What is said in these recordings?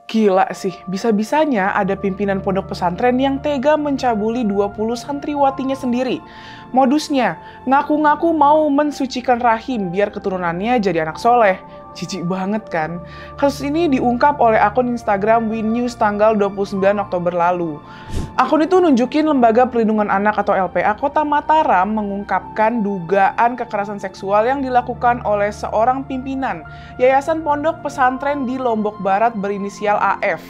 Gila sih, bisa-bisanya ada pimpinan pondok pesantren yang tega mencabuli 20 santriwatinya sendiri. Modusnya, ngaku-ngaku mau mensucikan rahim biar keturunannya jadi anak soleh. Jijik banget kan? Kasus ini diungkap oleh akun Instagram WinNews tanggal 29 Oktober lalu. Akun itu nunjukin Lembaga Perlindungan Anak atau LPA Kota Mataram mengungkapkan dugaan kekerasan seksual yang dilakukan oleh seorang pimpinan Yayasan Pondok Pesantren di Lombok Barat berinisial AF.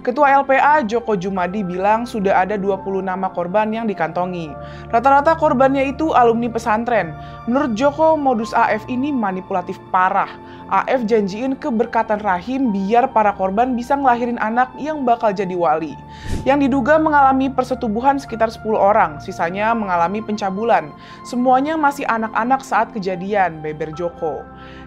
Ketua LPA Joko Jumadi bilang sudah ada 20 nama korban yang dikantongi. Rata-rata korbannya itu alumni pesantren. Menurut Joko, modus AF ini manipulatif parah. AF janjiin keberkatan rahim biar para korban bisa ngelahirin anak yang bakal jadi wali. Yang diduga mengalami persetubuhan sekitar 10 orang, sisanya mengalami pencabulan. Semuanya masih anak-anak saat kejadian, beber Joko.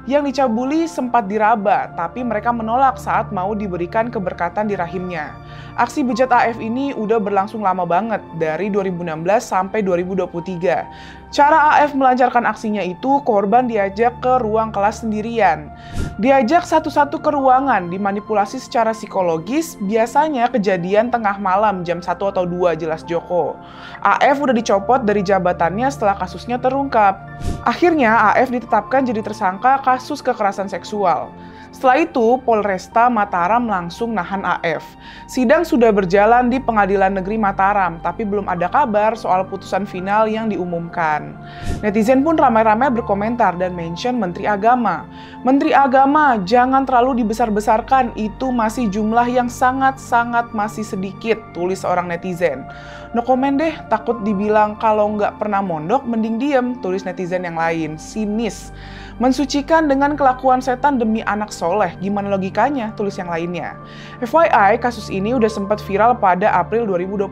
Yang dicabuli sempat diraba, tapi mereka menolak saat mau diberikan keberkatan di rahimnya. Aksi bejat AF ini udah berlangsung lama banget, dari 2016 sampai 2023. Cara AF melancarkan aksinya itu, korban diajak ke ruang kelas sendirian. Diajak satu-satu ke ruangan, dimanipulasi secara psikologis, biasanya kejadian tengah malam jam 1 atau 2 jelas Joko. AF udah dicopot dari jabatannya setelah kasusnya terungkap. Akhirnya AF ditetapkan jadi tersangka kasus kekerasan seksual. Setelah itu, Polresta Mataram langsung nahan AF. Sidang sudah berjalan di Pengadilan Negeri Mataram, tapi belum ada kabar soal putusan final yang diumumkan. Netizen pun ramai-ramai berkomentar dan mention Menteri Agama. Menteri Agama, jangan terlalu dibesar-besarkan, itu masih jumlah yang sangat-sangat masih sedikit, tulis seorang netizen. No komen deh, takut dibilang kalau nggak pernah mondok, mending diem, tulis netizen yang lain, sinis. Mensucikan dengan kelakuan setan demi anak soleh, gimana logikanya, tulis yang lainnya. FYI, kasus ini udah sempat viral pada April 2025,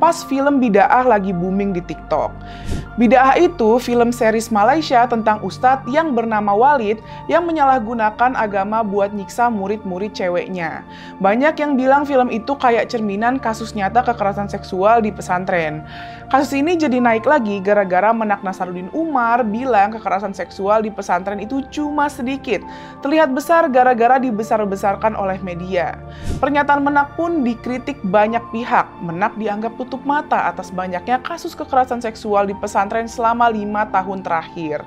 pas film Bid'ah lagi booming di TikTok. Bid'ah itu film series Malaysia tentang ustadz yang bernama Walid yang menyalahgunakan agama buat nyiksa murid-murid ceweknya. Banyak yang bilang film itu kayak cerminan kasus nyata kekerasan seksual di pesantren. Kasus ini jadi naik lagi gara-gara Menak Nasaruddin Umar bilang kekerasan seksual di pesantren itu cuma sedikit. Terlihat besar gara-gara dibesar-besarkan oleh media. Pernyataan Menak pun dikritik banyak pihak. Menak dianggap tutup mata atas banyaknya kasus kekerasan seksual di pesantren selama 5 tahun terakhir.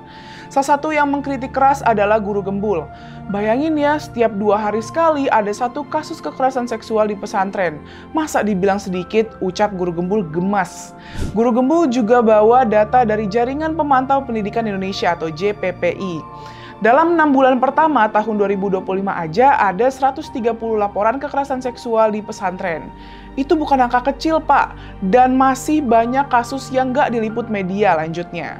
Salah satu yang mengkritik keras adalah Guru Gembul. Bayangin ya, setiap 2 hari sekali ada satu kasus kekerasan seksual di pesantren. Masa dibilang sedikit, ucap Guru Gembul gemas. Guru Gembul juga bawa data dari Jaringan Pemantau Pendidikan Indonesia atau JPPI. Dalam 6 bulan pertama tahun 2025 aja ada 130 laporan kekerasan seksual di pesantren. Itu bukan angka kecil, Pak. Dan masih banyak kasus yang nggak diliput media lanjutnya.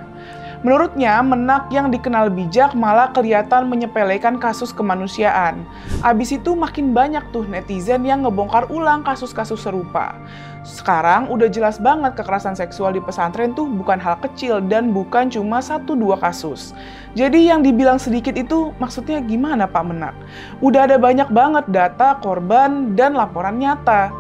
Menurutnya, Menak yang dikenal bijak malah kelihatan menyepelekan kasus kemanusiaan. Abis itu makin banyak tuh netizen yang ngebongkar ulang kasus-kasus serupa. Sekarang udah jelas banget kekerasan seksual di pesantren tuh bukan hal kecil dan bukan cuma 1-2 kasus. Jadi yang dibilang sedikit itu maksudnya gimana Pak Menak? Udah ada banyak banget data, korban, dan laporan nyata.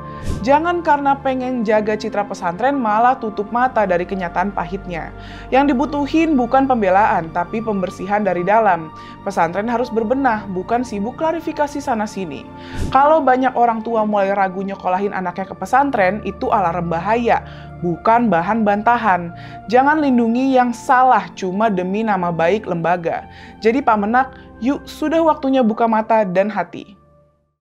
Jangan karena pengen jaga citra pesantren malah tutup mata dari kenyataan pahitnya. Yang dibutuhin bukan pembelaan, tapi pembersihan dari dalam. Pesantren harus berbenah, bukan sibuk klarifikasi sana-sini. Kalau banyak orang tua mulai ragu nyekolahin anaknya ke pesantren, itu alarm bahaya, bukan bahan bantahan. Jangan lindungi yang salah cuma demi nama baik lembaga. Jadi Pak Menak, yuk sudah waktunya buka mata dan hati.